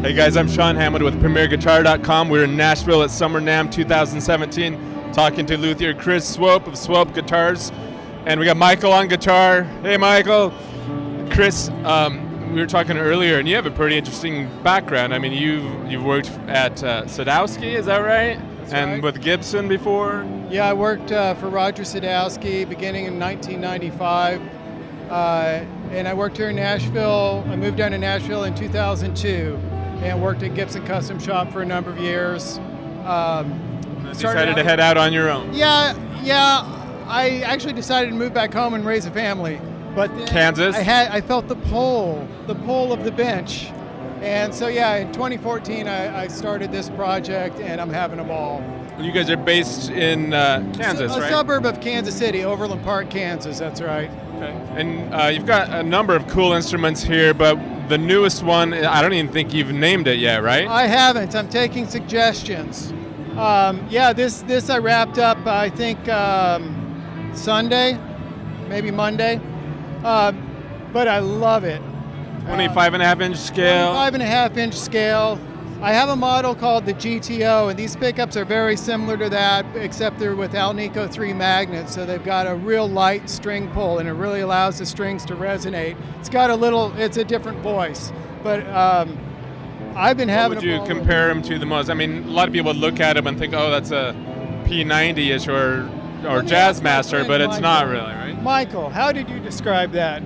Hey guys, I'm Sean Hammond with PremierGuitar.com. We're in Nashville at Summer NAMM 2017, talking to luthier Chris Swope of Swope Guitars, and we got Michael on guitar. Hey Michael. Chris, we were talking earlier, and you have a pretty interesting background. I mean, you've worked at Sadowski, is that right? That's and right. with Gibson before? Yeah, I worked for Roger Sadowski beginning in 1995, and I worked here in Nashville. I moved down to Nashville in 2002 and worked at Gibson Custom Shop for a number of years. Decided to head out on your own. Yeah. I actually decided to move back home and raise a family. But Kansas? I felt the pull of the bench. And so yeah, in 2014 I started this project and I'm having a ball. You guys are based in Kansas, A right? suburb of Kansas City, Overland Park, Kansas, that's right. Okay. And you've got a number of cool instruments here, but the newest one, I don't even think you've named it yet, right? I haven't, I'm taking suggestions. Yeah, this I wrapped up, I think Sunday, maybe Monday. But I love it. 25.5-inch scale. 5.5-inch scale. I have a model called the GTO, and these pickups are very similar to that, except they're with Alnico 3 magnets, so they've got a real light string pull, and it really allows the strings to resonate. It's a different voice, but I've been having What would you compare them to the most? I mean, a lot of people would look at them and think, oh, that's a P90-ish or Jazzmaster, but it's not really, right? Michael, how did you describe that?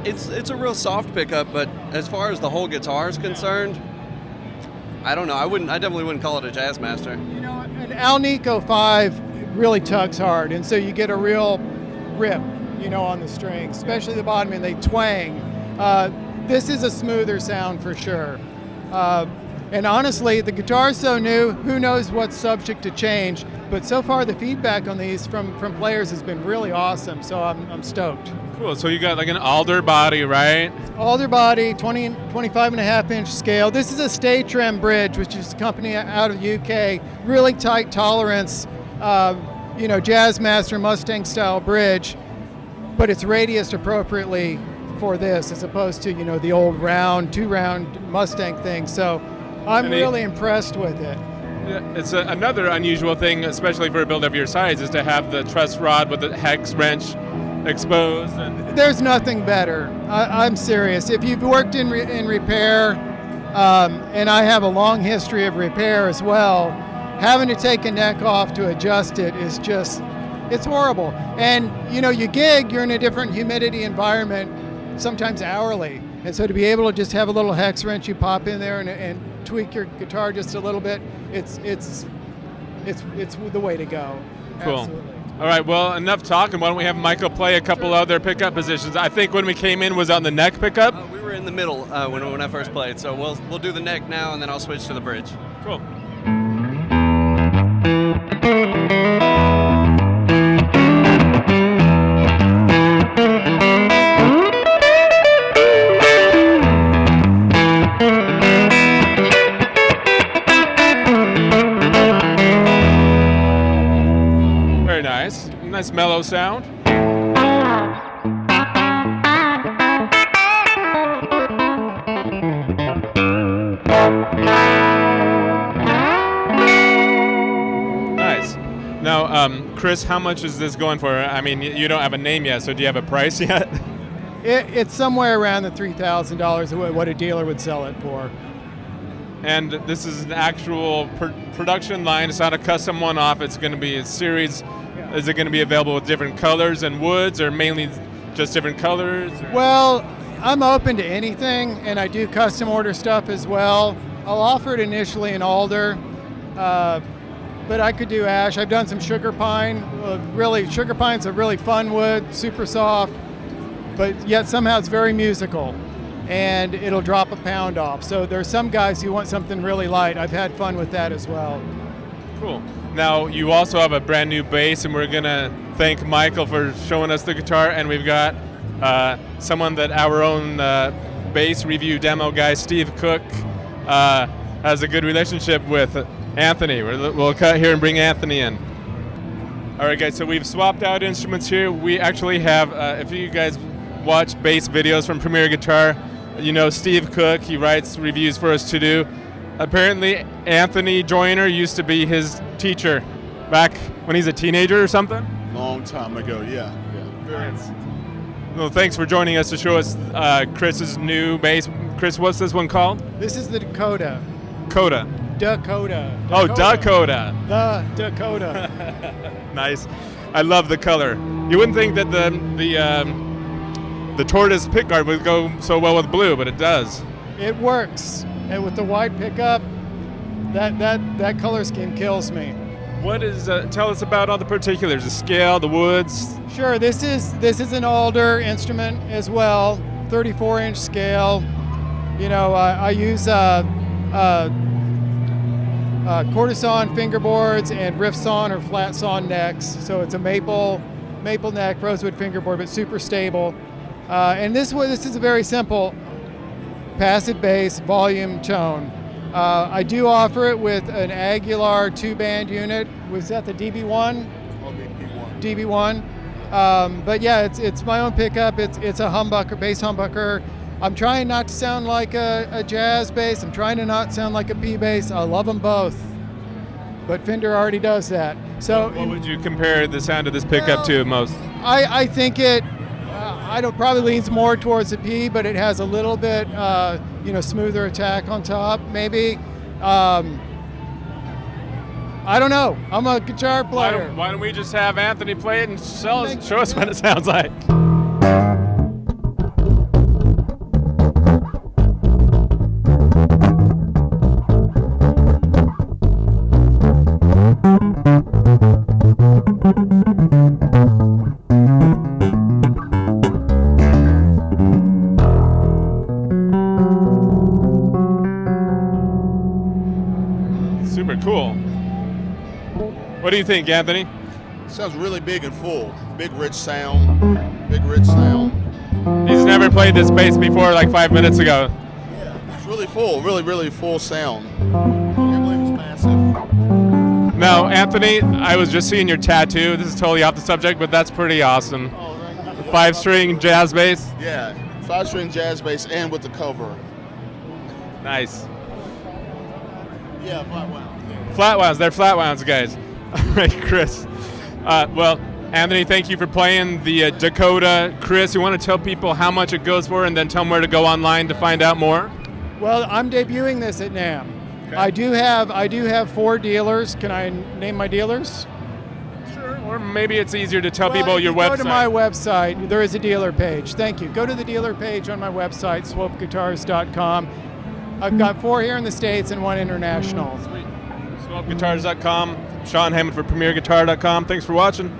It's a real soft pickup, but as far as the whole guitar is concerned, I don't know. I definitely wouldn't call it a Jazzmaster. You know, an Alnico 5 really tugs hard, and so you get a real rip, on the strings, especially the bottom, and they twang. This is a smoother sound for sure. And honestly, the guitar's so new, who knows what's subject to change, but so far the feedback on these from players has been really awesome, so I'm stoked. Cool, so you got like an alder body, right? Alder body, 25.5-inch scale. This is a Stay Trem bridge, which is a company out of the UK, really tight tolerance, Jazzmaster Mustang style bridge, but it's radiused appropriately for this as opposed to, the old two-round Mustang thing. So I'm really impressed with it. It's another unusual thing, especially for a build of your size, is to have the truss rod with the hex wrench exposed. There's nothing better. I'm serious. If you've worked in repair, and I have a long history of repair as well, having to take a neck off to adjust it is it's horrible. And you gig, you're in a different humidity environment, sometimes hourly. And so to be able to just have a little hex wrench you pop in there and tweak your guitar just a little bit, it's the way to go. Cool. Absolutely. All right, well, enough talking. Why don't we have Michael play a couple other pickup positions? I think when we came in was on the neck pickup. We were in the middle when I first played, so we'll do the neck now, and then I'll switch to the bridge. Cool. Nice mellow sound. Nice. Now, Chris, how much is this going for? I mean, you don't have a name yet, so do you have a price yet? It's somewhere around the $3,000 what a dealer would sell it for. And this is an actual production line. It's not a custom one-off. It's going to be a series. Is it going to be available with different colors and woods, or mainly just different colors? Or? Well, I'm open to anything, and I do custom order stuff as well. I'll offer it initially in alder, but I could do ash. I've done some sugar pine. Sugar pine's a really fun wood, super soft, but yet somehow it's very musical, and it'll drop a pound off. So there's some guys who want something really light. I've had fun with that as well. Cool. Now, you also have a brand new bass, and we're going to thank Michael for showing us the guitar, and we've got someone that our own bass review demo guy, Steve Cook, has a good relationship with Anthony. We'll cut here and bring Anthony in. All right, guys, so we've swapped out instruments here. We actually have, if you guys watch bass videos from Premier Guitar, You know Steve Cook, he writes reviews for us to do. Apparently Anthony Joyner used to be his teacher back when he's a teenager or something. Long time ago, yeah. Nice. Well, thanks for joining us to show us Chris's new bass. Chris, what's this one called? This is the Dakota. Coda. Dakota. Oh, Dakota. The Dakota. Nice. I love the color. You wouldn't think that the tortoise pickguard would go so well with blue, but it does. It works. And with the wide pickup, that color scheme kills me. What is? Tell us about all the particulars, the scale, the woods. Sure, this is an Alder instrument as well, 34-inch scale. You know, I use quarter-sawn fingerboards and riff-sawn or flat-sawn necks. So it's a maple neck, rosewood fingerboard, but super stable. And this is a very simple passive bass volume tone. I do offer it with an Aguilar 2-band unit. Was that the DB1? DB1. But yeah, it's my own pickup. It's a humbucker, bass humbucker. I'm trying not to sound like a jazz bass. I'm trying to not sound like a P bass. I love them both, but Fender already does that. So what would you compare the sound of this pickup to most? I think it. I don't probably leans more towards the P, but it has a little bit, smoother attack on top. Maybe. I don't know. I'm a guitar player. Why don't we just have Anthony play it and show us what it sounds like? Super cool. What do you think, Anthony? Sounds really big and full. Big, rich sound. He's never played this bass before, like 5 minutes ago. Yeah, it's really full. Really full sound. I can't believe it's massive. Now, Anthony, I was just seeing your tattoo. This is totally off the subject, but that's pretty awesome. Oh, thank you. 5-string jazz bass. Yeah, 5-string jazz bass and with the cover. Nice. Yeah, flat wound. Flat wounds. They're flat wounds, guys. All right, Chris. Well, Anthony, thank you for playing the Dakota. Chris, you want to tell people how much it goes for and then tell them where to go online to find out more? Well, I'm debuting this at NAMM. Okay. I do have 4 dealers. Can I name my dealers? Sure. Or maybe it's easier to tell people your website. Go to my website. There is a dealer page. Thank you. Go to the dealer page on my website, swopeguitars.com. I've got 4 here in the States and 1 international. Sweet. SwopeGuitars.com. Sean Hammond for PremierGuitar.com. Thanks for watching.